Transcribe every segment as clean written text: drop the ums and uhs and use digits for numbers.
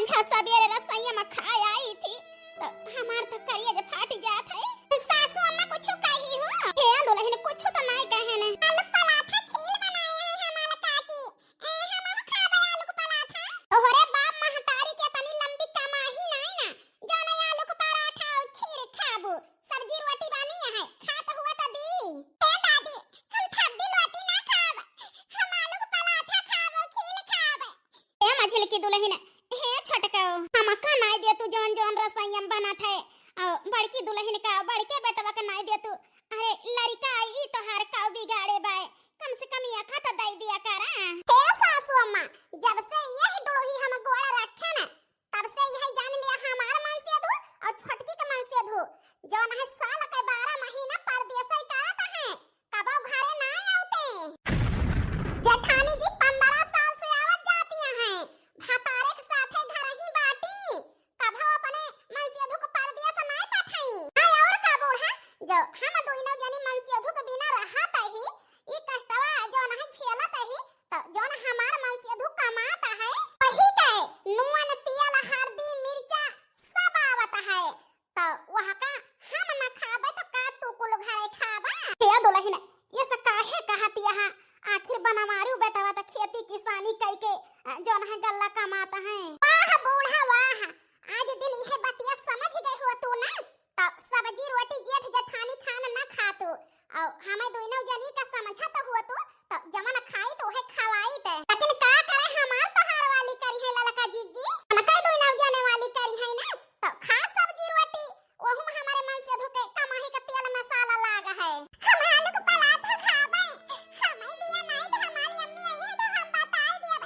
सांझा सवेरे रसोईया में खाए आई थी तो हमार तो करिए जे फाट जात है। सासू अम्मा कुछ कही हो हे दुल्हन कुछ तो नहीं कहे ने। आलू पराठा खीर बनाए हैं हमारा काकी हम खाबे आलू पराठा। तोहरे बाप महतारी के तनी लंबी कमाही नहीं ना जाने आलू पराठा और खीर खाबो सब्जी रोटी बनी है खात हुआ तो दी। हे दादी हम ठड्डी रोटी ना खाब हम आलू पराठा खाबो खीर खाबे। ए मछली की दुल्हन हे छटका हम का नहीं दे तू जवन जवन रसोईया में बनत है और बड़की दुल्हन का बड़के बेटवा का नहीं दे तू। अरे लड़का ई तो हर का बिगाड़े बाय कम से कम या खा तो दई दिया करा। हे सासू अम्मा जब से यह डोही हम गोड़ा रखे ना तब से यह जान लिया हमार मन से धो और छटकी के मन से धो जवन है साल के 12 महीना परदेस ही करत है कबो घरे ना आते। जेठानी जी 15 साल से आवत जाती हैं भातारे के साथे घर ही बाटी कबो अपने मन से धो को परदेस ना पठाई। हाय और का बूढ़ा जो हम दोनों जनी मन से धो के बिना रहत ही ई कष्टवा जो नहीं झेलत ही तो जोन हमार मन से धो कमाता है वही कहे नून तेल हल्दी मिर्चा सब आवत है तो वह का हम न खाबे तो का तू कुल घरे खाबा। हे दुल्हन ये सब काहे कहत यहां आखिर बनवारू बेटवा तो खेती किसानी कई के जोन है गल्ला कमाता है। वाह बूढ़ा वाह आज दिन यह बतिया समझ गए हो तू ना तो सब्जी रोटी जेठ जेठानी खाना ना खातू और हमें दोनों जनी का समझत हुआ तो जमन खाई तो है खवाई ते लेकिन का करे हमार तो हार वाली करी है ललका जीजी हम कई दोनों जने वाली करी है ना तो खा सब्जी रोटी ओहु हमारे मन से धोके कमाही का तेल मसाला लागा है। हम आलू को पराठा खाबे हमें दिया नहीं तो हमारी अम्मी आई है तो हम बताई दिया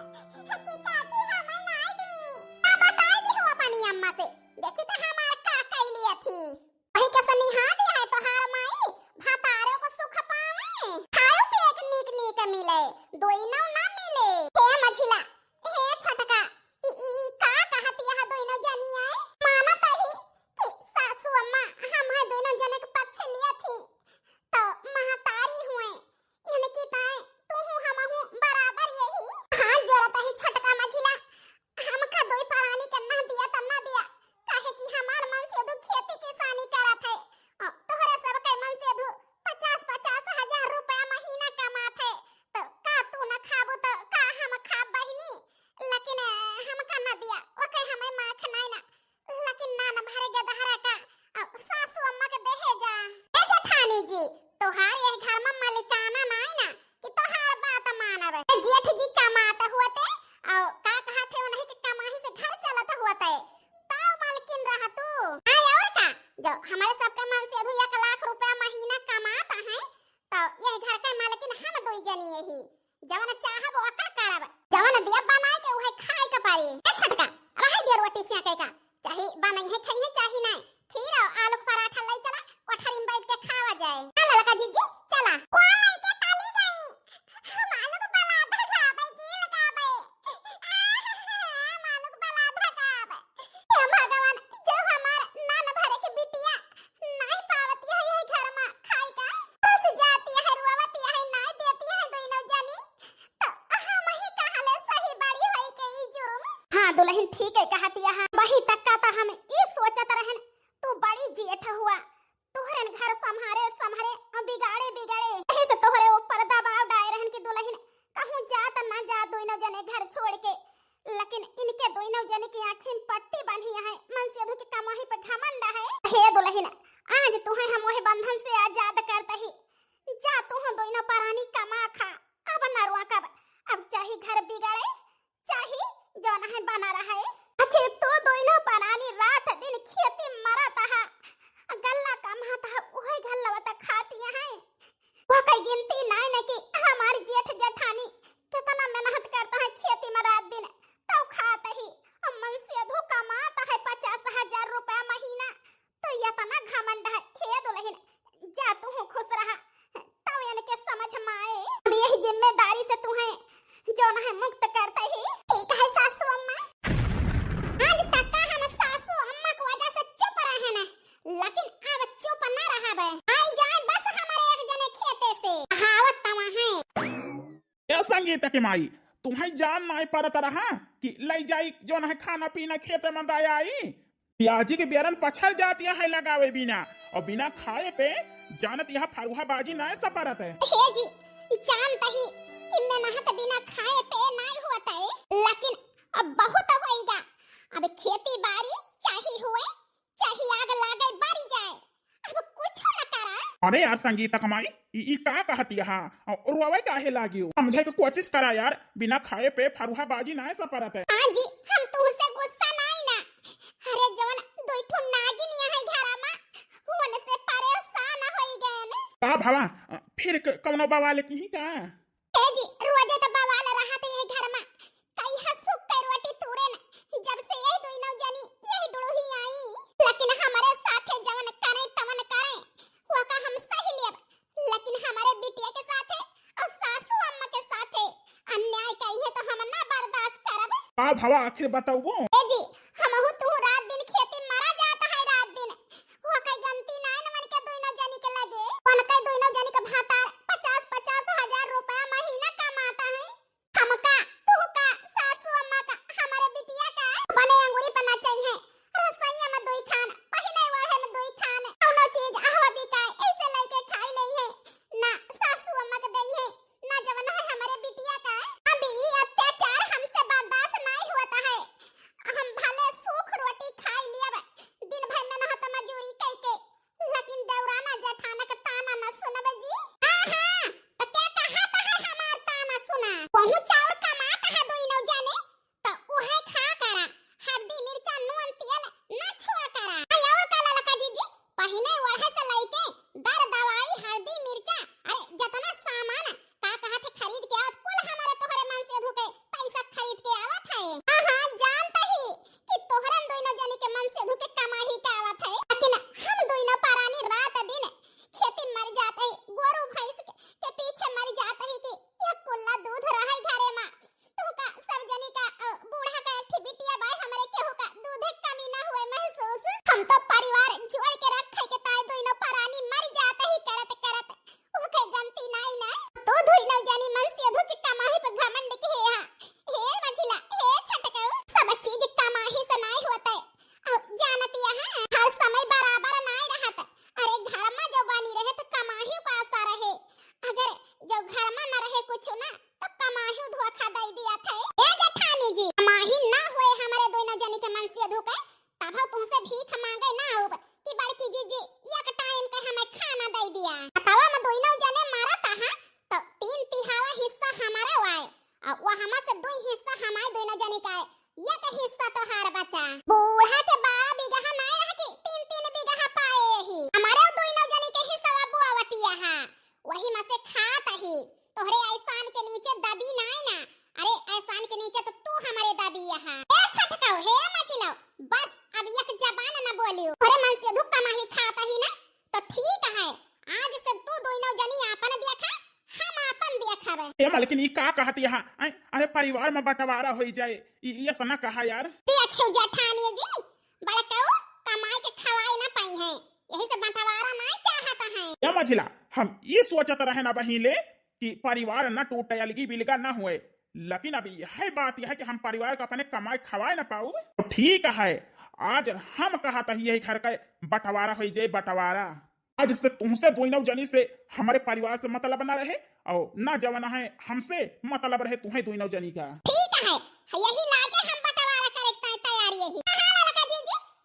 कि काकी हमें नहीं दी अब बताई दी हो अपनी अम्मा से देखी तो हमार का कई लिया थी वही के सनिहा दी है तो हार माई भातारे को सुख पावे खाओ पे एक नीक नीक मिले दोइनो ना मिले। हे मझिला हे छटका ई का कहत यह दोइनो जनी आए मानत ही कि सासू अम्मा हम है दोइनो जने के पक्ष लिया थी तो महतारी हुए इनकी ताए तू हम हूं बराबर यही। हां जरूरत ही छटका मझिला हम का दोई परानी करना दिया तब ना दिया काहे कि हमार मन से दु खेती किसानी करत है तोहरे सब के मन से दु 50-50 हजार रुपया महीना कमात है तो का तू न खाबो तो का हम खाब बहिनी लेकिन हम का न दिया ओके हमें माख नहीं ना लेकिन ना न भरे गदहरा का सासू अम्मा के देहे जा। ए जेठानी जी तोहार ये घर में मालिकाना नहीं ना कि तोहार बात मानब जेठ जी कमात हुआते और का कहत है नहीं कि कमाही से घर चलत हुआते ताऊ मालकिन रह तू। हां और का जो हमारे सबके मन से 1 लाख रुपया महीना कमाता है तो ये घर के मालकिन हम दोई जनी यही जवन चाहब ओका करब जवन दिया बनाए के उहे खाए के पाई। ए छटका रह दे रोटी से के का चाहे बनाई है खाई है चाहे नहीं खीर और आलू पराठा ले चला कोठरी में बैठ के खावा जाए। आ लड़का जीजी चला कोई के ताली गई हम आलू पराठा खाबे की लगाबे हम आलू पराठा खाबे। हे भगवान जो हमार नान भरे के बिटिया नहीं पावती है यही घर में खाई का बस जाती है रुआवती है नहीं देती है दोनों जनी तो हम ही कहले सही बड़ी होई के ई जुर्म। हां दुल्हन ठीक है कहती है वही तक का तो हम ई सोचत रहन तू बड़ी जेठ हुआ तोहरे घर संभारे संभारे बिगाड़े बिगाड़े यही से तोहरे ऊपर दबाव डाए रहन की दुल्हन कहूं जा त ना जा दोनों जने घर छोड़ के लेकिन इनके दोनों जने की आंखें में पट्टी बांधी है मन से धो के कमाही पे घमंड है। हे दुल्हन आज तू है हम वही बंधन से आजाद करता ही जा तू हम दोनों परानी कमा खा अब ना रुआ कब अब चाहे घर बिगाड़े चाहे जो ना है बना रहा है आखिर तो दोनों परानी रात दिन खेती मरता है गल्ला कमाता है वही गल्ला वता खाती है वो कोई गिनती नहीं न कि हमारी जेठ जेठानी कितना मेहनत करता है खेती में रात दिन तो खाता ही मन से धो कमाता है 50,000 रुपया महीना तो ये तना घमंड है। हे दुल्हन जा तू खुश रहा तब इनके समझ में आए अब यही जिम्मेदारी से तू है जो ना है मुक्त करता ही ठीक है सासू अम्मा। आज तक हम सासू अम्मा की वजह से चुप रहे ना लेकिन अब चुप ना रहा बे आई जाए बस हमारे एक जने खेते से हावत तवा है। ए संगीत के माई तुम्हें जान नहीं पड़ता रहा कि लई जाई जो है खाना पीना खेते में दाया आई प्याजी के बेरन पछड़ जाती है लगावे बिना और बिना खाए पे जानत यह फरुहा बाजी ना सपरत है। हे जी जानता ही कि मैं नहत बिना खाए पे नहीं होता है, लेकिन अब बहुत होएगा। अब खेती बाड़ी चाहे हुए चाहे आग लागे बारी जाए, अब कुछ न करा। अरे यार संगीता कमाई ई का कहती है और रोवे काहे लागी समझे के कोशिश करा यार बिना खाए पे फरुहा बाजी ना सपरत है। हां जी हम तुमसे गुस्सा नहीं ना, अरे जवन दुई ठो नागिन है घरा में होने से परेशान होई गए ने का भावा फिर कौनो बवाल की का ए जी रोजे तो बवाल रहते है घर में, कई हसुक के रोटी तूरे न जब से ये दुई नौ जानी यही डुड़ही आई, लेकिन हमारे साथे जवन करे तवन करे वो का हम सही लेब, लेकिन हमारे बिटिया के साथे और सासू अम्मा के साथे अन्याय कई है तो हम ना बर्दाश्त करब। का भावा आखिर बताओ ए जी हमहु तू रात दिन खेती मारा जाता है, रात दिन वो कई गलती ना न मन के दुई नौ जानी के लगे वन के दुई नौ जानी का भाता 50-50 हजार रुपया महीना कमाता है, हमका तू का सासू अम्मा का हमारे बिटिया का बने अंगूरी पना चाहिए, रसोईया में दुई खान पहिने वाले में दुई खान कोनो चीज आहवा बिकाए ऐसे लेके खाई लई है ना सासू अम्मा के दई है ना जवन है हमारे बिटिया का। अभी ये अत्याचार हमसे बर्दाश्त नहीं होता है, हम भले सूख रोटी खाई लिया दिन भर में नहत मजूरी कई के, लेकिन दौराना जेठाना का ताना न सुनबे जी। हां तो क्या कहता है हमार ताना सुना, बहु चावल कमाता है दुई नौ जाने तो उहे खा करा, हल्दी मिर्चा नून तेल न छुआ करा। और काला लका जी पहिने ओढ़े से लेके दर दवाई हल्दी मिर्चा अरे जितना सामान का कहत खरीद के आवत कुल हमारे तोहरे मन से धुके पैसा खरीद के आवत है। हां जानता ही कि तोहरन दुई नौ जाने के मन से धुके कमाही के आवत है, लेकिन हम दुई नौ परानी रात दिन खेती मर जाते है, गोरू भैंस के पीछे मर जाते है कि यह कुल्ला दूध रहे घरे में तो का सब जनी का बूढ़ा का एक बिटिया भाई हमारे केहू का दूध कमी ना हुए महसूस, हम तो परिवार जोड़ के रखे के ताई दुई नौ परानी मर जाते ही करत करत वो के गलती नहीं ना तो दुई नौ जानी मन से धुके कमाही पे घमंड के है। हे मझिला हे छटका सब चीज कमाही से नहीं होता है, अब जानती है हर समय बराबर नहीं रहता, अरे घर में जो बनी रहे तो कमाही का आशा रहे, अगर जो घर में न रहे कुछ ना तो कमाही धोखा दे दिया था। ए जेठानी जी कमाही ना हुए हमारे दुई नौ जानी के मन से धोखे तब तुमसे भीख मांगे ना हो कि बड़की जीजी एक टाइम के हमें खाना दे दिया, बतावा में दुई नौ जाने मारा था तो 3/3 हिस्सा हमारे वाए और वो हमा से 2 हिस्सा हमारे दुई नौ जानी का है, एक हिस्सा तो हार बचा। बूढ़ा के 12 बीघा नहीं रह के 3-3 बीघा पाए ही हमारे दुई नौ जानी के हिस्सा बुआवतिया है, वही में से खाता ही तोहरे एहसान के नीचे दबी नहीं ना, अरे एहसान के नीचे तो तू हमारे दबी है। ए छटकाओ हे मछिलो बस अब एक जबान न बोलियो, तोरे मन से धुक कमाही खाता ही ना तो ठीक है, आज से तू दुई नौ जानी आपन देखा हम आपन देखबे। ए मालकिन ई का कहती है अरे परिवार में बंटवारा हो जाए ये सना कहा यार। देखो जेठानी जी बड़काऊ कमाई के खवाई ना पाई है, यही से बंटवारा नहीं चाहता है। या मझिला हम ये सोचत रहे ना बहिले कि परिवार न टूटे अलगी बिलगा न हुए, लेकिन अभी यह बात यह है कि हम परिवार का अपने कमाई खवाए ना पाऊ तो ठीक है, आज हम कहता ही यही घर का बंटवारा हो जाए बंटवारा, आज से तुमसे दुई नौ जनी से हमारे परिवार से मतलब ना रहे और ना जवाना है हमसे मतलब रहे तुम्हें दुई नौ जनी का। ठीक है यही लागे हम बंटवारा करे तैयार यही। हां लड़का जी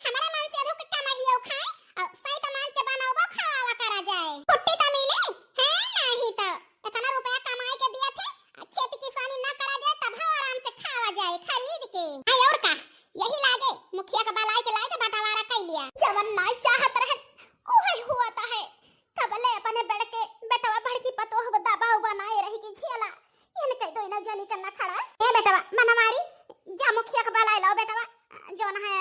हमारे मन से धुक कमाइयो खाए और सही तमाज के बनाओ खावा करा जाए, छुट्टी तो मिले है नहीं तो इतना रुपया कमाई के दिया थे खेती किसानी ना करा जाए तब आराम से खावा जाए खरीद के। आई और का यही लागे मुखिया का बलाई के लागे बंटवारा कर लिया, जवन नहीं चाहत रहे ओही हुआता है, कबले अपने बेड़ के बेटवा भड़की पतोह दबाव बनाए रही की झेला इने कई दोई ना जानी करना खड़ा। ए बेटवा मनवारी जा मुखिया का बलाई लाओ बेटवा जोन है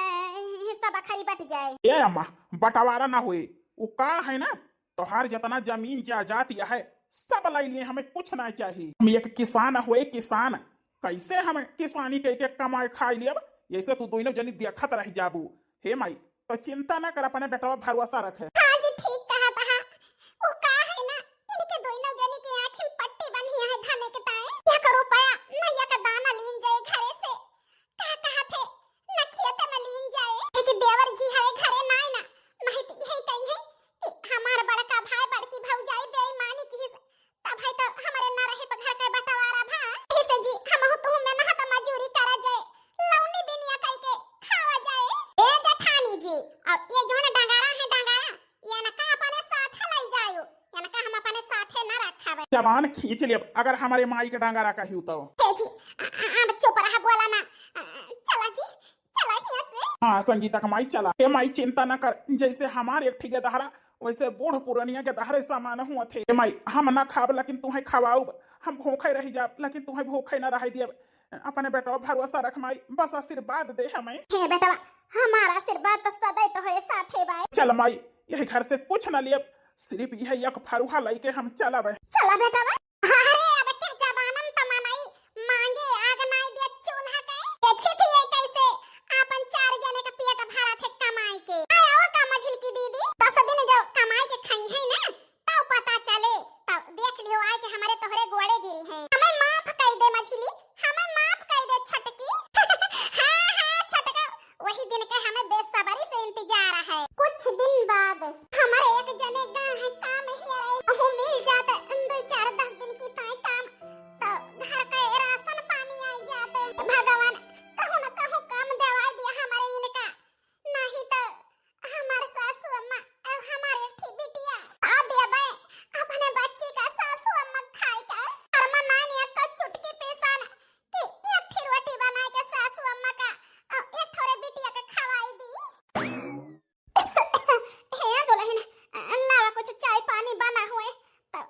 हिस्सा बखरी बट जाए। ए अम्मा बंटवारा ना हुए वो का है ना तोहार जितना जमीन जायदाद है सब लाई लिए, हमें कुछ नहीं चाहिए, हम एक किसान हुए किसान कैसे हमें किसानी के कमाए खाई लिया, ऐसे तू दोनों जनी देखत रह जाबू। हे माई तो चिंता ना कर अपने बेटवा भरोसा रखे। हां जी ठीक कहा था वो का है ना इनके दोनों जनी की आंखें पट्टी बनी है धाने के ताए क्या करो पाया नैया का दाना लीन जाए घरे से जबान खींच लिया अगर हमारे माई के डांगा रखा ही तो। हे जी अब चुप रहा बोला ना। चला जी चला यहाँ से। हाँ संगीता का माई चला। हे माई चिंता न कर, जैसे हमारे एक ठिके दहरा वैसे बूढ़ पुरानिया के दहरे सामान हुआ थे। हे माई हम ना खाब लेकिन तुम्हें खवाऊ, हम भूखे रह जाब लेकिन तुम्हें भूखे न रह दियब। अपने बेटा भरोसा रख माई, बस आशीर्वाद दे हमें। हे बेटा हमारा आशीर्वाद तो सदैव तोहरे साथ है भाई। चल माई यही घर से कुछ न लियब, सिर्फ यह एक फरुहा लेके हम चलब। चला बेटा अरे अब के जबानम तमनाई मांगे आग नाई दिया चूल्हा के। देखी थी ये कैसे अपन 4 जने का पेट भरा थे कमाई के। आय और का मझिल की दीदी 10 दिन जो कमाई के खाई है ना तब पता चले, तब देख लियो आय के हमारे तोहरे गोड़े गिरी हैं। हमें माफ कर दे मझिली, हमें माफ कर दे छटकी। हाँ छटका वही दिन का हमें बेसब्री से इंतजार है। कुछ दिन बाद हमारे एक जने गांव है काम ही रहे वो मिल जाता 2-4-10 दिन की ताई काम, तो घर का राशन पानी आ जाते। भगवान कहूँ न कहूँ काम दवाई दिया हमारे इनका, नहीं तो हमारे सासू अम्मा और हमारे एक बिटिया आ दिया बे अपने बच्ची का सासू अम्मा खाई का और मनानी का चुटकी पेशान कि एक फिर रोटी बना के सासू अम्मा का और एक थोड़े बिटिया का खवाई दी। हे दुल्हन लावा कुछ चाय पानी बना हुए तो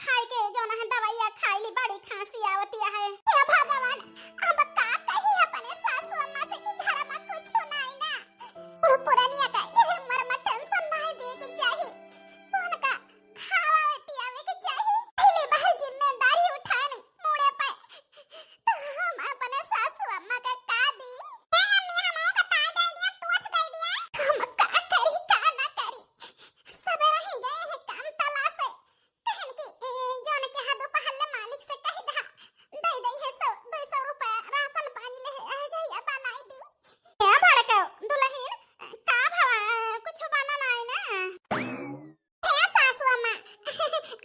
खाई के जो ना दवाइया खाई ली, बड़ी खांसी आवती है। हे भगवान अब का कही अपने सासू अम्मा से कि घर में कुछ नहीं ना पुरानिया का ये मर टेंशन नहीं दे के चाहिए, उनका खावे पियावे के चाहिए। पहले बाहर जिम्मेदारी उठाने मुड़े पे तो हम अपने सासू अम्मा का का दी। ए अम्मी हम का ताई दे दिया टूट दे दिया, हम का करी का ना करी सब रह गए हैं काम तलाश है। कहन की जोन के हाथ पहले मालिक से कह दा दे दे है 100-200 रुपया राशन पानी ले आ जाइए बनाई दी। ए भड़का दुल्हन का भावा कुछ बना नहीं ना। हे सासू अम्मा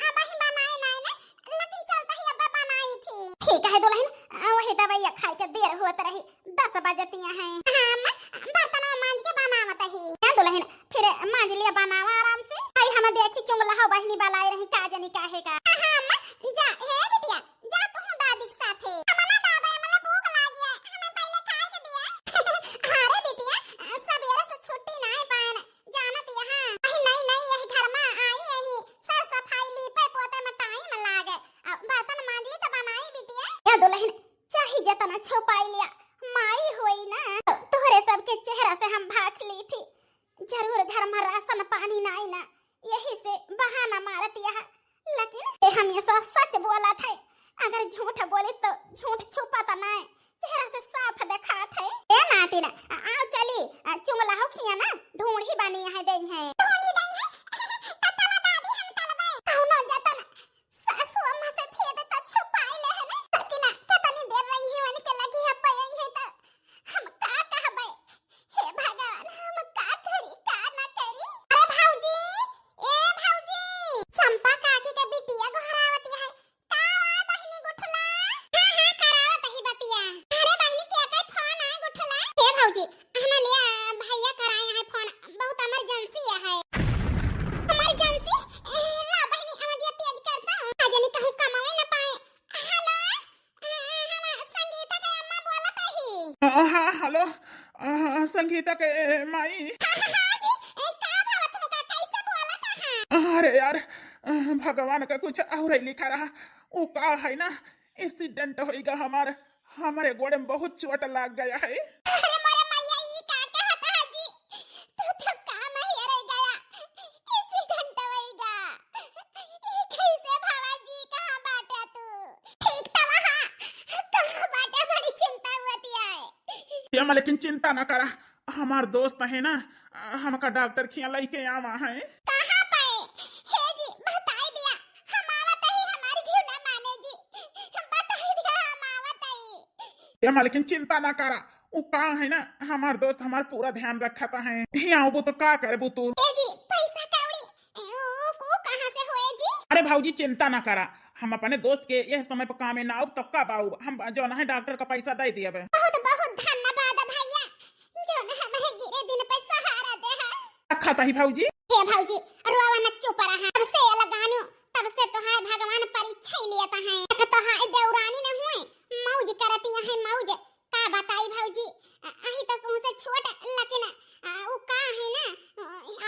अब ही बनाए नहीं ना, लेकिन चलता ही अब बनाई थी। ठीक है दुल्हन वही दवाइया खाई के देर होत रही 10 बजतियां हैं। हम बर्तन मांज के बनावत ही ना दुल्हन, फिर मांज लिया बनावा आराम से। आई हम देखी चुंगला हो बहनी बलाई रही का जनी काहे का। हां जा हे बिटिया जा तू दादी के साथे। हमला दाबे हमला भूख लागी है, हमें पहले खाए के दिया। अरे बिटिया सवेरे से छुट्टी नहीं पान जानत यहां नहीं यही घर में आई यही सर सफाई लीपे पोते में टाइम लागे, अब बर्तन मांज ली तो बनाई बिटिया। या दुल्हन चाही जतना छुपाई लिया माई होई ना, तोहरे सबके चेहरा से हम भाग ली थी। जरूर घर में राशन पानी नहीं ना यही से बहाना मारती है, लेकिन हमेशा सच बोला था। अगर झूठ बोले तो झूठ छुपा तो नहीं, चेहरा से साफ दिखा थे। ए नाती ना आओ चली चुंगला हो खिया ना ढूंढी बनी है दई है ढूंढी दई है ततला दादी हम तलबे कौनो जतन सासू अम्मा से भेद तो छुपाई ले है ना, लेकिन कितनी देर रही है उनके लगी है पई है तो हम का कहबे। हे भगवान हम का करी का ना करी। अरे भाऊजी ए भाऊजी चंपा काकी के बिटिया घरावती है का बहिनी गुठला। हां करावत ही बतिया। अरे बहिनी के का फोन आए गुठला। ए भाऊजी हना लिया भैया कराए है फोन, बहुत इमरजेंसी है। इमरजेंसी ला बहिनी आवाज तेज करता हूं अजनी कहूं कमावे ना पाए। हेलो हम संगीता के अम्मा बोलत ही। हाँ हेलो संगीता के माई। हां जी का भाव तुमका कैसे बोलत है। अरे यार भगवान का कुछ और ही लिखा रहा, वो का है ना एक्सीडेंट होएगा हमारे गोड़े में बहुत चोट लग गया है। अरे मोरे मैया ई का कहता है जी, तू तो काम ही रह गया एक्सीडेंट होएगा। ई कैसे भावा जी कहां बाटे तू। ठीक था वहां कहां बाटे बड़ी चिंता होती है। ये लेकिन चिंता ना करा, हमार दोस्त है ना हमका डॉक्टर खिया लेके आवा है। कहां पे हे जी बताई दिया हम आवत ही हमारी जीव ना माने जी, बताई दिया हम आवत ही। ये लेकिन चिंता ना करा, वो का है ना हमार दोस्त हमार पूरा ध्यान रखता है। यहाँ वो तो का करबू तू। ए जी पैसा कौड़ी को कहां से होए जी। अरे भाऊजी चिंता ना करा, हम अपने दोस्त के यह समय पर काम ना आऊ तब का बाऊ हम जो ना है डॉक्टर का पैसा दे दिया। बहुत बहुत धन्यवाद भैया जो ना हमारे गिरे दिन पे सहारा दे है। रखा सही भाऊजी। हे भाऊजी रोवा न चुप रहा, हमसे लगानो तब से तो है भगवान परीक्षा ही लेता है। तो है देवरानी न हुए मौज करती है मौज। का बताई भौजी अही तो तुमसे छोट लेकिन उ का है ना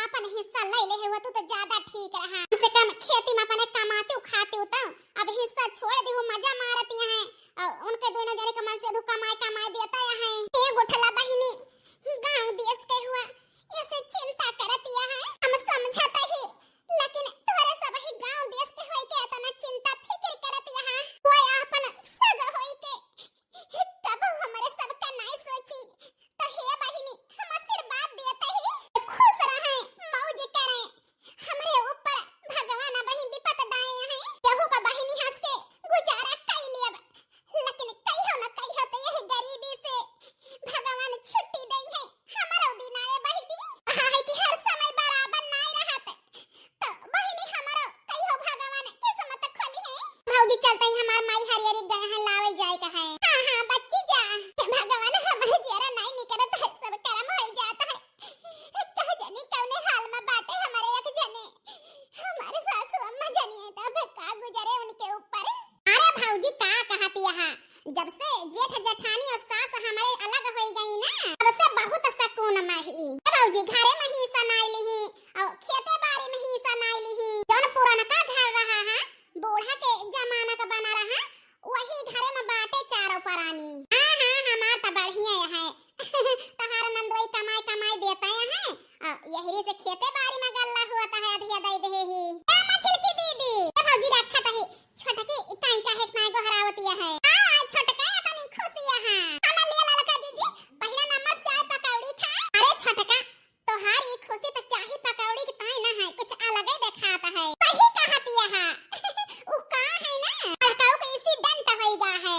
अपन हिस्सा ले ले है तो ज्यादा ठीक रहा। कम से कम खेती में अपने कमाते हो खाते हो तो अब हिस्सा छोड़ दी हो मजा मारती है। उनके दोनों जने के मन से दु कमाई देता है। ए गोठला बहिनी गांव देश के हुआ ऐसे चिंता करती है हम समझता ही लेकिन तोरे सब ही गांव देश के होई के इतना चिंता फिक्र करती है। कोई अपन सग होई के तब हमारे सब का नहीं सोची तो हे बहिनी हम आशीर्वाद देते ही खुश रहे मौज करे हमरे ऊपर भगवान बहिनी विपत डाए हैं। यहू का बहिनी हंस के गुजारा कर लेब लेकिन कहियो न कहियो तो यह गरीबी से भगवान छुट्टी दई है हमारो दिन आए बहिनी। है कि हर समय बराबर नहीं रहत तो बहिनी हमारो कहियो भगवान किस्मत खोली है। भौजी चलते ही हमार माई हरियरी गए हैं लावे जाए का है। हां हां बच्ची जा भगवान हमारे जरा नहीं निकलत है सब कर्म हो जाता है। कह जनी कौने हाल में बाटे हमारे एक जने हमारे सासू अम्मा जनी है तब का गुजरे उनके ऊपर। अरे भौजी का कहती है जब से जेठ जेठानी और सास हमारे अलग हो गई ना तब से बहुत सुकून में ही भौजी घरे में ही सनाई ली और खेते बाड़ी में ही सनाई ली। जौन पुराना का घर रहा है बूढ़ा के जमाना का बना रहा वही घरे में बाटे चारों परानी। हां हां हमार त बढ़िया है तहार नंदोई कमाई देता है यही से खेते बाड़ी में गल्ला हुआ है अधिया दे दे ही। ए मछली की दीदी ए भौजी रखा तही छोटकी काई का है नाई को हरावती है। हां छोटका तनी खुशी है हम ले ललका दीदी पहला नंबर चाय पकौड़ी खा। अरे छोटका तोहारी खुशी तो चाही पकौड़ी की ताई ना है कुछ अलग ही दिखाता है। सही कहती है उ का है ना लड़काओ के इसी डंट होइगा है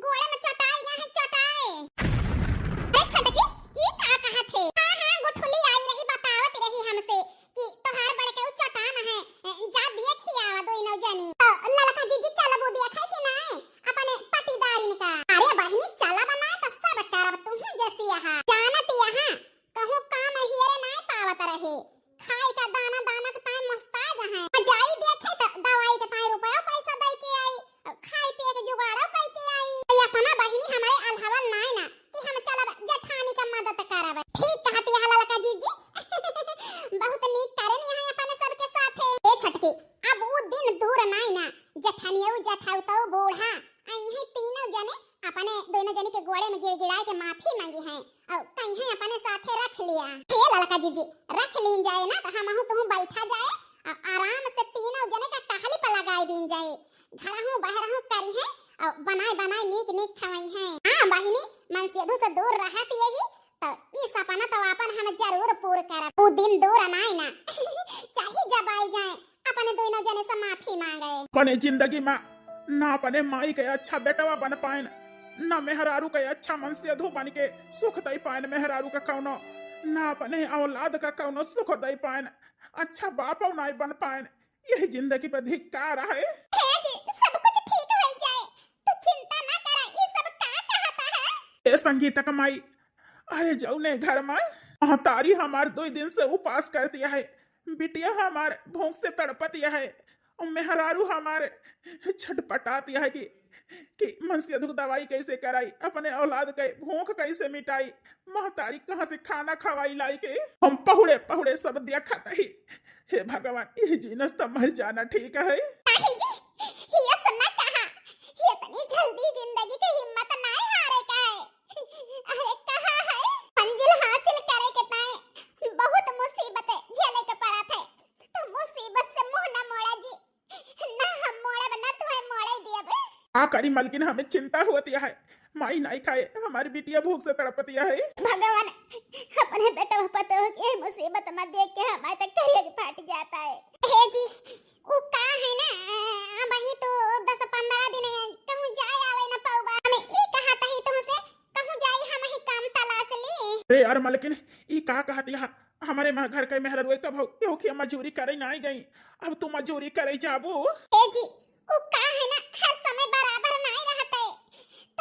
गोड़े में चटाई गया है चटाई। अरे छोटकी ये का कहत है। हां हां गुठली आई रही बतावत रही हमसे कि तोहार बड़के उ चटान है जा देखी आवा दोनों जनी तो ललका जीजी चल बो देखै कि नहीं अपने पटीदारी का। अरे बहिनी चला बनाए तो सब करब तू जैसी है जानती है कहूं काम हिरे नहीं पावत रहे खाई का दाना दाना के ताई मस्ताज है जाई देखे तो दवाई के ताई रुपया पैसा दे के आई खाई पिए के जुगाड़ो कई के आई। अपना बहिनी हमारे अलहवल नहीं ना कि हम चलब जेठानी का मदद करब। ठीक कहती है ललका जीजी बहुत नीक करनी है अपने सबके साथ। ए छटकी अब वो दिन दूर नहीं ना जेठानियो जेठाऊ तो बूढ़ा आई तीनों जने अपने दोनों जने के गोड़े में गिड़गिड़ाए के माफी मांगी है और कहीं अपने साथे रख लिया। हे ललका जीजी रख लीन जाए ना तो हमहु तुम बैठा जाए और आराम से तीनों जने का टहली पर लगाई दीन जाए घरहु बहरहु करी है और बनाए नीक खवाई है। हां बहिनी मन से से दूर रहत यही तो ई सपना तो अपन हम जरूर पूरा करब। वो दिन दूर नहीं ना चाहे जब आई जाए अपने दोनों जने से माफी मांगे। अपने जिंदगी में ना अपने माई के अच्छा बेटवा बन पाए ना मेहरारू के अच्छा मन से अधू बन के सुख दे पाए मेहरारू का कौनो ना अपने औलाद का कौनो सुख दे पाए अच्छा बाप नहीं बन पाए। यही जिंदगी पे धिक्कार है। सब कुछ ठीक हो जाए तो चिंता ना करा ये सब का कहता है। ए संगीता कमाई अरे जौने घर में महतारी हमारे 2 दिन से उपास कर दिया है बिटिया हमारे भूख से तड़पत है और मेहरारू हमारे छटपटा दिया है कि मन से दुख दवाई कैसे कराई अपने औलाद के भूख कैसे मिटाई महतारी कहाँ से खाना खवाई लाई के हम पहुड़े सब देखा ही। हे भगवान ये जीनस तो मर जाना ठीक है। ये सुनना कहा ये तनी जल्दी जिंदगी की हिम्मत नहीं हारे का है। अरे कहा है मंजिल हासिल करे के ताए बहुत मुसीबतें झेले के पड़ा थे तो मुसीबत से मुंह न मोड़ा जी ना हम मोड़े बना तू है मोड़े दिया बे। आ करी मलकिन हमें चिंता होती है माई नहीं खाए हमारी बिटिया भूख से तड़पती है। भगवान अपने बेटा पतो के मुसीबत में देख के हमारे तक कलेज फट जाता है। हे जी वो का है ना वही तो 10-15 दिन कहूं जाए आवे ना पाऊबा हमें ई कहता ही तुमसे कहूं जाई हम ही काम तलाश ली। अरे यार मलकिन ई का कहती है हमारे घर के मेहररुए कब क्यों कि मजूरी करे नहीं गई अब तू मजूरी करे जाबू। हे जी वो का है ना हर समय बराबर नहीं रहते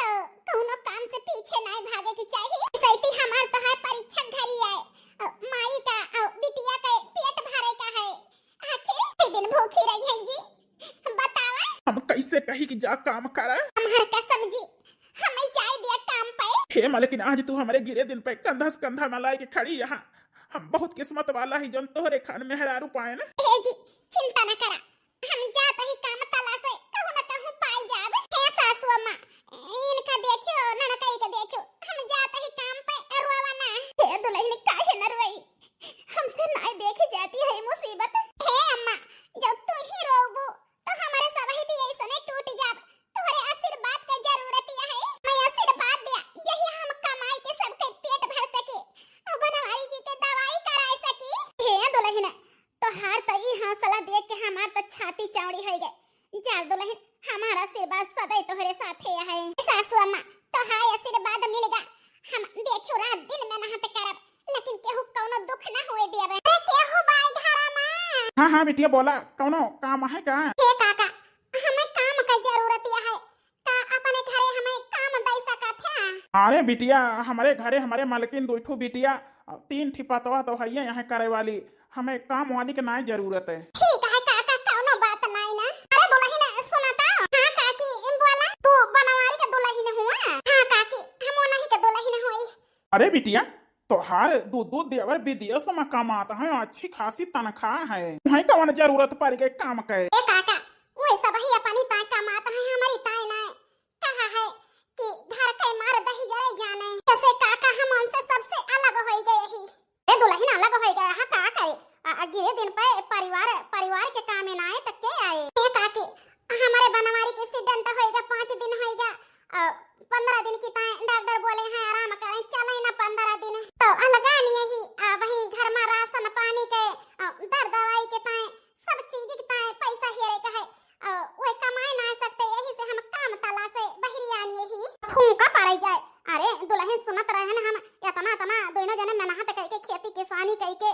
तो कौनो काम से पीछे नहीं भागे की चाहिए। सैती हमार तो है परीक्षा घरी है माई का और बिटिया का पेट भरे का है आखिर दिन भूखी रही है जी कैसे कही कि जा काम कर। हमार का समझी हमें जाए दिया काम पे। हे लेकिन आज तू हमारे गिरे दिन पे कंधा से कंधा मिलाए के खड़ी यहाँ। हम बहुत किस्मत वाला ही जन तोहरे खान में हरारू पाए ना। हे जी चिंता न करा, हम जाते ही काम तला से कहूं न कहूं पाई जाब। हे सासू अम्मा इनका देखियो ननकई का देखियो, हम जाते ही काम पे रोवा ना। हे दुल्हन काहे न रोई, हमसे नाई देखी जाती है मुसीबत। हे अम्मा जब तू ही रोबू तो हमारे सब ही दिए सने टूट जाब। तोहरे आशीर्वाद का जरूरत है। मैं आशीर्वाद दिया यही हम कमाई के सबके पेट भर सके और बनवारी जी के दवाई कराए सकी। हे दुल्हन तो हार तई हौसला देख के हमार तो छाती चौड़ी हो गई। जा दुल्हन हमारा आशीर्वाद सदैव तोहरे साथे है। सासू अम्मा तो हाय आशीर्वाद मिलेगा, हम देखियो रात दिन में मेहनत करब लेकिन केहू कोनो दुख ना होए दिया। अरे केहू बाई घरा में। हाँ हाँ बिटिया बोला कौनो काम है का? हे काका हमें काम का जरूरत है, का अपने घरे हमें काम दई सकत है? अरे बिटिया हमारे घरे हमारे मालकिन दुठू बिटिया 3 ठी पतवा तो है यहाँ करे वाली, हमें काम वाली के ना जरूरत है। ठीक है काका कोनो बात नहीं ना। अरे दुल्हन सुनाता। हाँ काकी इन बोला तू बनवारी का दुल्हन हुआ? हाँ काकी हम नहीं का दुल्हन हुई। अरे बिटिया तोहार दूध देवर विदेश में कमाता है, अच्छी खासी तनख्वाह है, वहीं कौन जरूरत पड़ गई काम के? ए काका वो सब ही अपनी ताई कमाता है, हमारी ताई ना कहा है कि घर के मार दही जरे जाने। जैसे काका हम उनसे सबसे अलग हो गए ही। ए दुल्हन अलग हो गया है का करे? गिरे दिन पे परिवार के काम में ना आए तो के आए? ए काकी हमारे बनवारी के एक्सीडेंट होएगा 5 दिन होएगा, 15 दिन की ताई डॉक्टर बोले हैं आराम करें, चले ना 15 दिन तो अलगा नहीं ही। वही घर में राशन पानी के दर दवाई के ताई सब चीज के ताई पैसा ही रहे है, वो कमाए ना सकते, यही से हम काम तला से बहरी आनी ही फूंका पड़ जाए। अरे दुल्हन सुनत रहे ना, हम इतना दोनों जने मेहनत करके खेती किसानी करके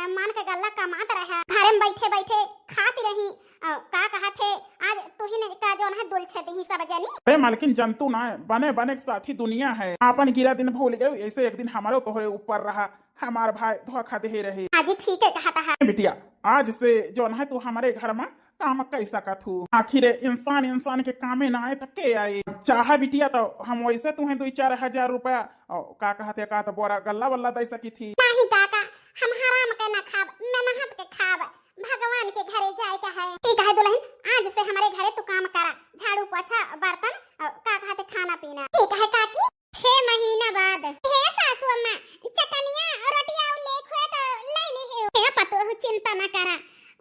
मान के गल्ला कमात रहे, घरे में बैठे बैठे खाती रही। का कहा थे आज तू ही ने का जोन है दुल छे दी सब जनी। अरे मालकिन जंतु ना बने बने के साथी दुनिया है, आपन गिरा दिन भूल गए, ऐसे एक दिन हमारे तोहरे ऊपर रहा, हमार भाई धोखा दे रहे। हां जी ठीक है कहा था बिटिया आज से जोन है तू हमारे घर में काम कैसा का थू, आखिर इंसान के कामे ना आए तो के आए? चाह बिटिया तो हम वैसे तुम्हें 2-4 हजार रुपया का कहते का तो बोरा गल्ला वल्ला दे सकी थी। नहीं काका हम हराम के ना खाब, मेहनत के खाब, भगवान के घरे जाए का है। ठीक है दुल्हन आज से हमारे घरे तू काम करा, झाड़ू पोछा बर्तन का कहते खाना पीना। ठीक है काकी। 6 महीना बाद हे सासू अम्मा चटनिया रोटियां लेख हुए तो ले ली हो। हे पतो चिंता ना करा,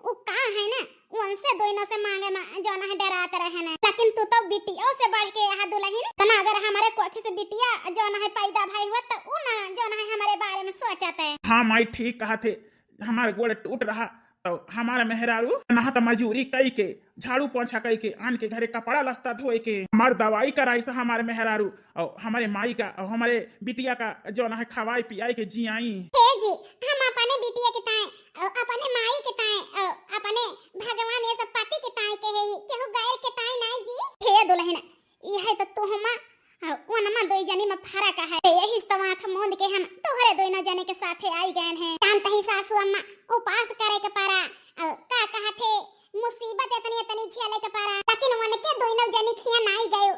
वो का है ना उनसे दोनों से मांगे जो ना डराते रहे ना, लेकिन तू तो बिटिया से बढ़ के यहाँ दुल्हन तना, अगर हमारे कोखी से बिटिया जो ना पैदा भाई हुआ तो वो ना जो ना हमारे बारे में सोचते है। हाँ माई ठीक कहा थे, हमारे गोड़ टूट रहा तो हमारा मेहरारू नहा तो मजूरी कई के झाड़ू पोछा कई के आन के घरे कपड़ा लस्ता धोए के हमारे दवाई कराई से हमारे मेहरारू और हमारे माई का और हमारे बिटिया का जो ना खवाई पियाई के जियाई। हे जी हम अपने बिटिया के ताए अपने माई के ताए अपने भगवान ये सब पति के ताए के है, केहू गैर के ताए नहीं जी। हे दुल्हन यह तो तुहमा वनमा दो जनी में फर्क है, यही तो आंख मूंद के हम तोहरे दोनों जने के साथे आई गए हैं। जानत ही सासू अम्मा उपास करे के पारा का कहा थे मुसीबत इतनी झेले के पारा, लेकिन मन के दोनों जनी खिया नहीं गयो।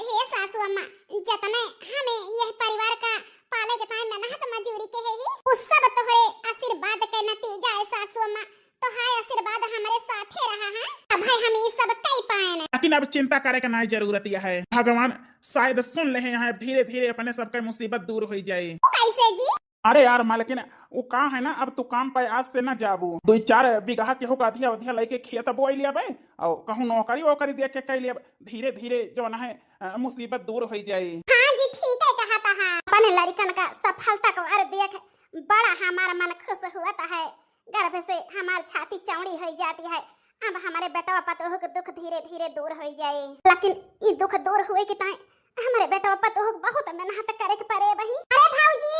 हे सासू अम्मा जतने हमें यह परिवार का पाले के टाइम मेहनत मजूरी के है ही उस सब तोहरे आशीर्वाद के नतीजा है सासू अम्मा, तो हाय आशीर्वाद हमारे साथे रहा है, अब भाई हम ये सब कई पाए ना। लेकिन अब चिंता करे का नहीं जरूरत है, भगवान शायद सुन ले हैं, धीरे धीरे अपने सबका मुसीबत दूर हो जाए। कैसे जी? अरे यार मालकिन वो का है ना, अब तू काम पे आज से ना जाबू, 2-4 बीघा के होगा अधिया अधिया लेके खेत बोई लिया बे और कहूं नौकरी वोकरी दे के कह लिया, धीरे धीरे जो ना है मुसीबत दूर हो जाए। हाँ जी ठीक है कहा था। अपने लड़कन का सफलता को और देख बड़ा हमारा मन खुश हुआ है, गर्भ से हमारी छाती चौड़ी हो जाती है। अब हमारे बेटा पतोह के दुख धीरे धीरे दूर हो जाए, लेकिन ये दुख दूर हुए कि ताए हमारे बेटा पतोह बहुत मेहनत करे के पड़े बही। अरे भाऊजी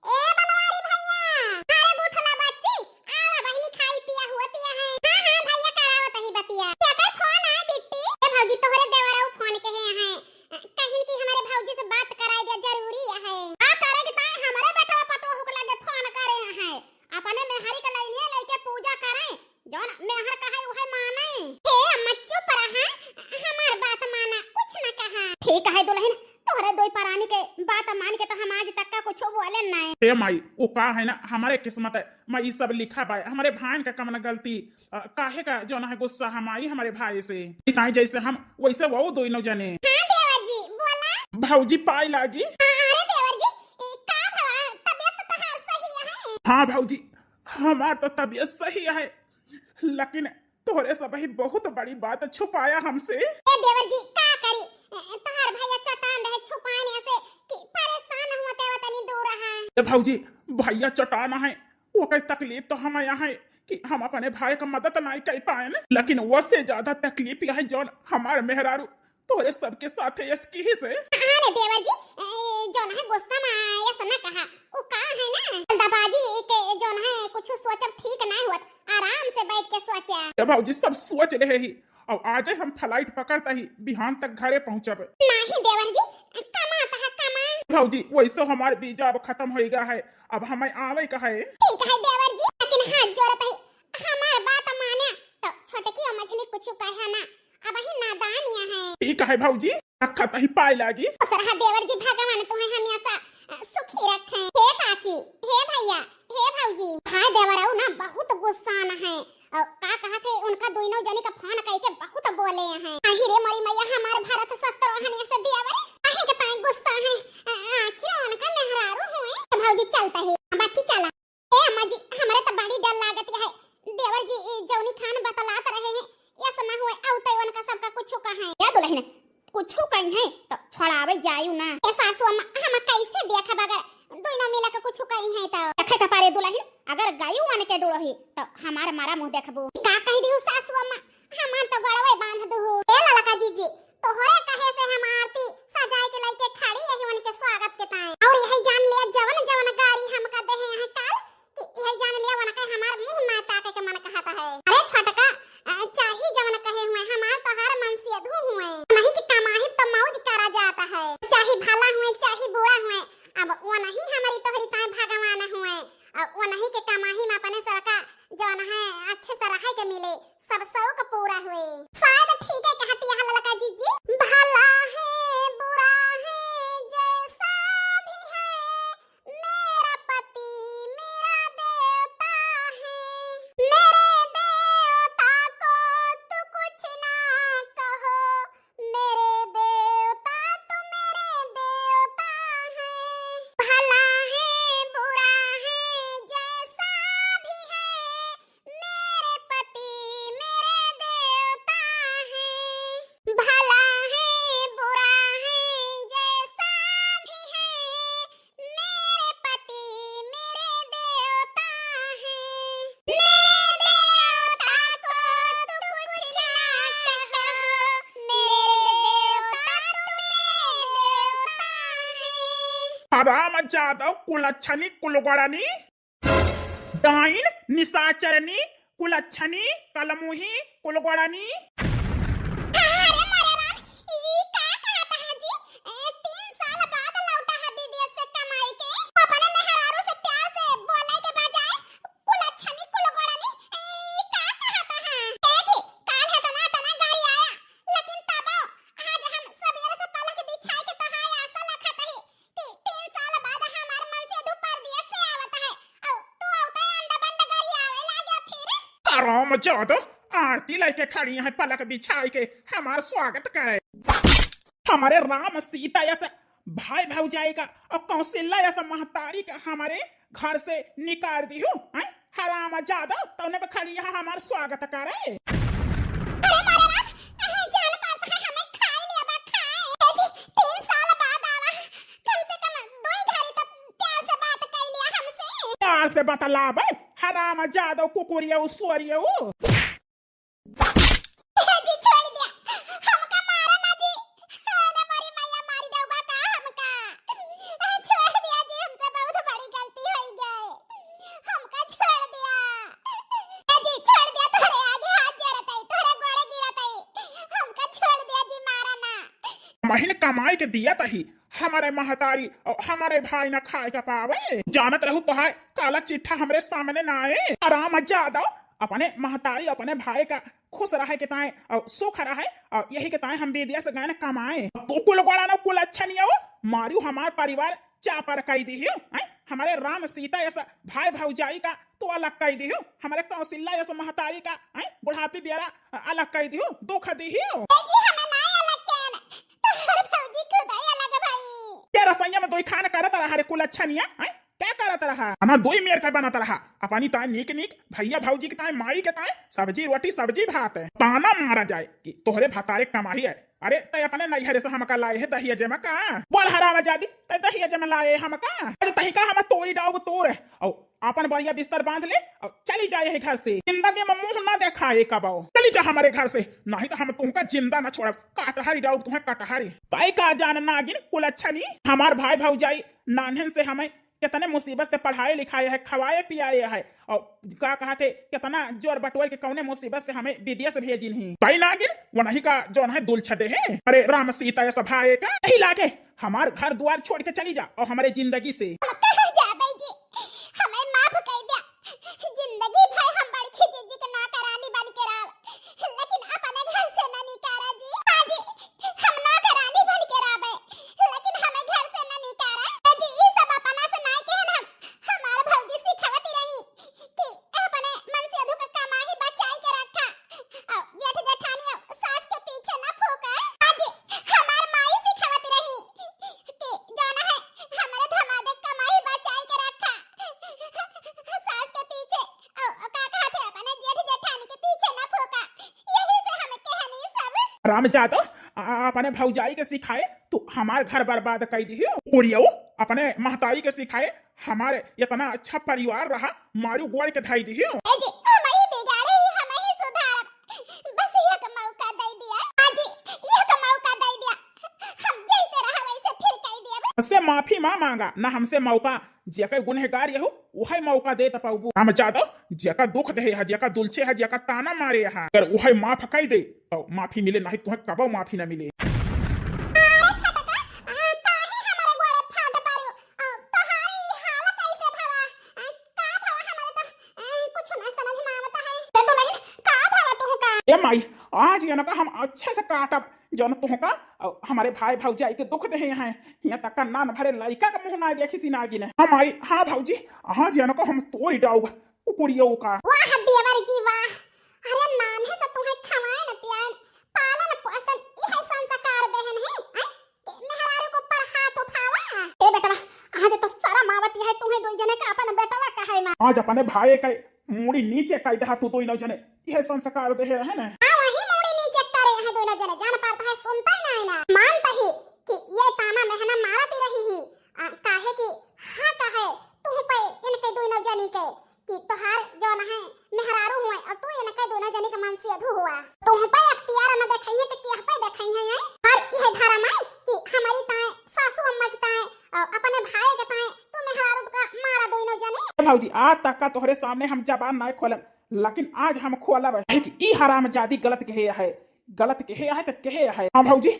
ए बनवारी भैया अरे उठला बच्ची आवा बहिनी खाई पिया हुआ पिया है। हां हां भैया करावत ही बतिया क्या कर फोन आए बिट्टी। ए भाऊजी तोहरे देवरा फोन के है कहीं की हमारे भाऊजी से बात कराई दे जरूरी है। आ करे के ताए हमारे बेटा पतोह के लगे फोन करे है, अपने मेहरी के लाइने लेके पूजा करे, जौन मेहर कहे उहे माने। हे अम्मा चुप रहा, हे माई वो का है ना हमारे किस्मत है माई सब लिखा बा हमारे भाई का कम न गलती काहे का जो ना है गुस्सा हमारी हमारे भाई से ताई जैसे हम वैसे वो दोनों जने। हाँ देवर जी बोला। भौजी पाई लागी। अरे देवर जी का भवा तबीयत तो तहार सही है। हाँ भौजी हमार तो तबीयत सही है लेकिन तोहरे सब ही बहुत बड़ी बात छुपाया हमसे। ए देवर जी का करी तहार भैया चटान रहे छुपाने से कि परेशान होते हो तनी दूर रहा। भौजी भैया चटाना है वो कई तकलीफ तो हमें यहाँ है कि हम अपने भाई का मदद नहीं कर पाए न लेकिन वो से ज्यादा तकलीफ यह है जौन हमारे मेहरारू तोरे सबके साथ है इसकी ही से। अरे देवर जी जौन है गुस्सा में ऐसा ना कहा वो का है ना जल्दबाजी के जौन है कुछ सोचब ठीक नहीं होत आराम से बैठ के सोचा। भौजी सब सोच रहे ही और आज हम फ्लाइट पकड़ता ही बिहान तक घरे पहुंचब। नहीं देवर जी कमाता है कमा। भौजी वैसे हमारे वीजा अब खत्म हो गया है अब हमें आवे का है। ठीक है देवर जी लेकिन हाथ जोड़त है हमार बात माने तो छोटकी और मछली कुछ कहे ना अब ही नादानिया है। ठीक है भौजी रखता ही पाई लागी। सरहा देवर जी भगवान तुम्हें हमेशा सुखी रखे। हे काकी हे भैया हे भौजी भाई देवर ना बहुत गुस्सा न है और का कहा थे उनका दोनों जने का फोन करके बहुत बोले हैं। आही रे मरी मैया हमार भारत 70 रहने से दिया रे काहे के ताई गुस्सा है आखिर उनका मेहरारू हुए। भौजी चलता है बच्ची चला। ए अम्मा जी हमारे तो बड़ी डर लागत है देवर जी जौनी खान बतलात रहे हैं ये समय हुए औते उनका सबका कुछ कहा है या दुल्हन कुछ कहीं है तो छोड़ावे जायू ना। ए सासू अम्मा हम कैसे देखा बगर दोनों मिला के कुछ कहीं है तो रखे तो पारे दुल्हन अगर गायू मान के डोड़ो ही तो हमारा मारा मुंह देखबो का कह दिहु सासू अम्मा हमार तो गड़वे बांध दहु। ए ललका जीजी तोहरे कहे से हम आरती सजाए के लेके खड़ी यही उनके स्वागत के ताए और यही जान लिया जवन जवन गाड़ी हम का दे हैं काल कि यही जान लिया वन के हमार मुंह ना ताके के मन कहता है। अरे छोटका चाही जवन कहे हुए हमार तो हर मन से अधू हुए नहीं कि कमाही तो मौज करा जाता है चाहे भला हुए चाहे बुरा हुए अब वो नहीं हमारी तोहरी ताए भगवान हुए और वो नहीं के कमाही में अपने सरका जवन है अच्छे से रहे के मिले सब शौक पूरा हुए। शायद ठीक है कहती है ललका जीजी भला है बुरा है जैसा भी है मेरा पति मेरा देवता है मेरे देवता को तू कुछ ना कहो मेरे देवता तू मेरे देवता है भला है बुरा है जैसा भी है मेरे पति मेरे देवता है भला है बुरा है जैसा भी है मेरे पति मेरे देवता है मेरे देवता को तू कुछ ना कहो मेरे देवता तू मेरे देवता है। राम जादव कुलच्छनी कुलगड़नी डाइन निशाचरनी कुलच्छनी कलमुही कुलगड़नी। अरे मरे राम ई का कहता है जी 3 साल बाद लौटा है विदेश से कमाई के अपने मेहरारू से प्यार से बोले के बजाय कुलच्छनी कुलगड़नी ई का कहता है। ए जी काल है तना तना गाड़ी आया लेकिन तब आज हम सवेरे से पलक बिछाए के तो हाय आशा लखत है कि 3 साल बाद हमार मन से दो परदेश से आवत है और तू आवता है अंडा बंड गाड़ी आवे लागे फिर। राम जादव आरती लेके खड़ी है पलक बिछाई के हमारा स्वागत करे। हमारे राम सीता ऐसा भाई भौजाई का और कौशल्या ऐसा महतारी का हमारे घर से निकाल दी हूँ हराम जादव तौने पे खड़ी है हमारा स्वागत करे। अरे मारे राम जान पात है हमें खाए लिया बा खाए जी 3 साल बाद आवा कम से कम दो ही घड़ी तक प्यार से बात कर लिया हमसे। प्यार से बतला बे हराम जादव कुकुरिया सोरिया जी छोड़ दिया हमका मारा ना जी अरे मारी मैया मारी डूबा का हमका छोड़ दिया जी हमसे बहुत बड़ी गलती हो गई हमका छोड़ दिया जी छोड़ दिया तोरे आगे हाथ जोड़त है तोरे गोड़े गिरत है हमका छोड़ दिया जी मारा ना। महीने कमाई के दिया तही हमारे महतारी और हमारे भाई न खाए का पावे जानत रहू तो है काला चिट्ठा हमरे सामने ना आए। आराम जादव अपने महतारी अपने भाई का खुश रहे के ताए और सुख रहे और यही के ताए हम विदेश से गए कमाए तो कुल गोड़ा ना कुल अच्छा नहीं हो मारू हमार परिवार चा पर कही दी हमारे राम सीता ऐसा भाई भौजाई का तो अलग कह दी हो, हमारे कौशल्या ऐसा महतारी का बुढ़ापी बेरा अलग कह दी हो, दुख दी हो। जी हमें ना अलग कहना, तोहर भौजी खुद ही अलग भाई। क्या रसोईया में दो खाना करत रहा रे कुल अच्छा नहीं है, क्या करत रहा ना दो मेर का बनाता रहा अपनी ताए नीक नीक भैया भौजी के ताए माई के ताए सब्जी रोटी सब्जी भात है, ताना मारा जाए कि तोहरे भतारे कमाही है। अरे तय अपने नैहरे से हमका लाए है दहिया जमा का बोल हराम जादी तय दहिया जमा लाए हमका, अरे तही का हम तोड़ी डाउग तोड़ और अपन बढ़िया बिस्तर बांध ले और चली जाए है घर से, जिंदगी में मुंह ना देखाए कबाओ, चली जा हमारे घर से, नहीं तो हम तुमका जिंदा ना छोड़ काटहारी डाउग तुम्हें कटहारी तय का जान नागिन कुल अच्छा नहीं। हमार भाई भौजाई नानहन से हमें कितने मुसीबत से पढ़ाए लिखाए है, खवाए पियाए है और का कहते कितना जोर बटोर के कौने मुसीबत से हमें विदेश भेजी नहीं भाई नागिन वो नहीं का जो है दुल छदे है। अरे राम सीता ऐसा भाई का नहीं लागे हमार घर द्वार छोड़ के चली जा और हमारे जिंदगी से जा भाई जी हमें माफ कर दिया, जिंदगी भाई हम बड़की जीजी के ना करानी बन के राव, लेकिन अपने घर से ना निकारा जी। हां जी हम ना करानी बन के राव लेकिन हमें घर से ना निकारा जी। ये सब अपना से ना के हम हमार भौजी सिखावती रही कि अपने मन से अधू का कमाई बचाई के रखा और जेठ जेठानी सास के पीछे ना फोका। हां जी हमार माई सिखावती रही कि जाना है हमारे धमादे कमाई बचाई के रखा सास के पीछे और का कहते अपने जेठ जेठानी के पीछे ना फोका, यही से हमें कहनी सब। राम जादो अपने भौजाई के सिखाए तो हमारे घर बर्बाद कर दी हो, अपने महतारी के सिखाए हमारे इतना अच्छा परिवार रहा मारू गोड़ के धाई दी हो। जी हम ही बिगाड़े ही हम ही सुधार, बस ये का मौका दे दिया। हां जी ये का मौका दे दिया, हम जैसे रहा वैसे फिर कह दिया। उससे माफी मां मांगा ना हमसे मौका, जेका गुनहगार यहो वही मौका दे पाऊ। हम जादो जेका दुख दे है जेका दुलछे है जेका ताना मारे है अगर वही माफ कह दे तो माफी मिले, नहीं तुम्हें कबो माफी ना मिले। माई आज ये ना हम अच्छे से काटब जौन तुहका हमारे भाई भौजाई के दुख दे हैं, यहाँ तक का नान भरे लड़का का मुंह ना देखी सी नागिन है हम आई। हाँ भौजी आज ये ना हम तोड़ी डाउग कुकुरियो का वाह देवर जी वाह, अरे नान है तो तुम्हें खवाए न पियाए पालन पोषण यह संस्कार देहन है मेहरारू को पर हाथ उठावा। ए बेटवा आज तो सारा मावती है तुम्हें दो जने का अपन बेटवा कहे ना, आज अपने भाई के मुड़ी नीचे कह दे तू दो जने यह संस्कार दे है ना। हां वही मुड़ी नीचे करे है दोनों जने जान पाता है सुनता ही नहीं ना, मानता ही कि ये ताना महना मारती रही ही काहे कि हां कहे तू पे इनके दोनों जनी के कि तोहार जो न है मेहरारू हुए और तू इनके दोनों जनी के मन से अधू हुआ तू पे अख्तियार न देखइए तो क्या पे देखइ है और यह धर्म है कि हमारी ताए सासू अम्मा की ताए अपने भाई के ताए तू मेहरारू का मारा दोनों जने। भौजी आज तक का तोहरे सामने हम जबान ना खोलन, लेकिन आज हम खोलब है कि ई हराम जादी गलत कहे है, गलत कहे है तो कहे है। हाँ भौजी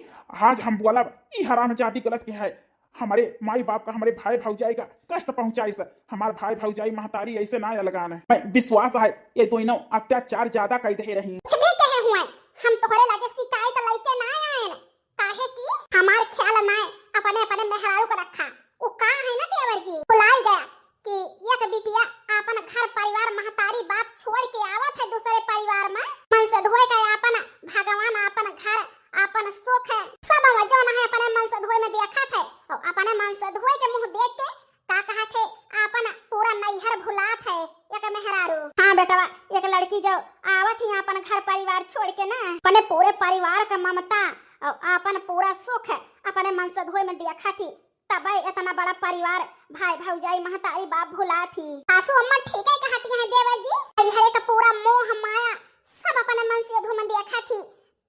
आज हम बोलब ई हराम जादी गलत कहे है, हमारे माई बाप का हमारे भाई भौजाई का कष्ट पहुंचाई से हमारे भाई भौजाई महतारी ऐसे ना लगाना है। मैं विश्वास है ये दोनों अत्याचार ज्यादा कह दे रही कुछ भी कहे हुए हम तोहरे लगे शिकायत लेके ना आए काहे कि हमार ख्याल ना अपने अपने मेहरारू को रखा वो का है ना देवर जी बुलाई गया कि एक बिटिया अपन घर परिवार महतारी बाप छोड़ के आवत है दूसरे परिवार में मन से धोए के अपन भगवान अपन घर अपन सुख है सब जो न है अपने मन से धोए में देखा थे और अपने मन से धोए के मुंह देख के का कहा थे अपन पूरा नैहर भुलात है एक मेहरारू। हां बेटा एक लड़की जो आवत ही अपन घर परिवार छोड़ के ना अपने पूरे परिवार का ममता और अपन पूरा सुख अपने मन से धोए में देखा थी, तब इतना बड़ा परिवार भाई भौजाई महतारी बाप भुला थी। सासू अम्मा ठीक है कहती हैं देवर जी हरे का पूरा मोह माया सब अपने मन से धोए में देखा थी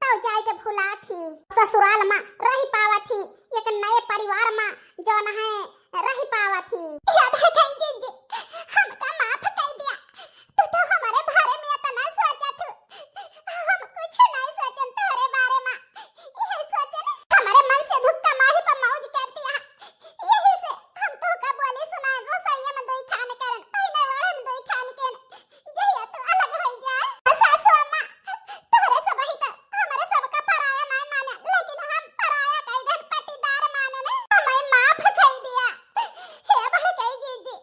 तब जाए के भुला थी, ससुराल में रही पावा थी एक नए परिवार में जो न है रही पावा थी। याद है कहीं जी हमका माफ कर दिया तो हमारे बारे में इतना सोचा तू हम कुछ नहीं सोचन तुम्हारे बारे में यही सोचन हमारे मन से धुक्का माही पर मौज करती है, यही से हम तो का बोली सुना गो सही में दो खान करन पहले वाले में दो खान के जहिया तू अलग हो जाए सासू अम्मा तोरे सब ही तो हमारे सबका पराया नहीं माने लेकिन हम पराया कई धन पटीदार माने ने हमें माफ कर दिया। हे भाई कई जी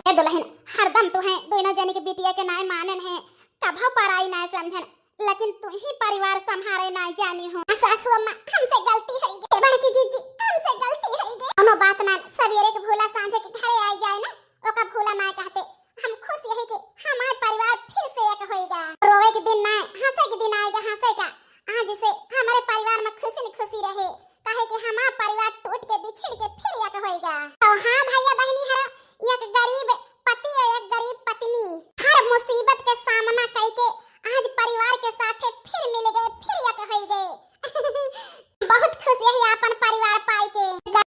ए दुल्हन हरदम तू है दोनों जनी के बिटिया के नाय मानन है कभो पराई ना समझन लेकिन तू ही परिवार संभारे ना जानी हो सासू अम्मा हमसे गलती है गे बड़की जीजी हमसे गलती है गे कोनो बात ना सवेरे के भूला सांझे के घरे आई जाए ना ओका भूला ना कहते हम खुश यही के हमार परिवार फिर से एक होएगा रोवे के दिन ना हंसे के दिन आएगा हंसे का आज से हमारे परिवार में खुशी न खुशी रहे काहे कि हमारा परिवार टूट के बिछड़ के फिर एक होएगा तो हां भैया बहनी हरा एक गरीब पति और एक गरीब पत्नी हर मुसीबत के सामना करके आज परिवार के साथ फिर मिल गए फिर एक हो गए बहुत खुश यही अपन परिवार पाई के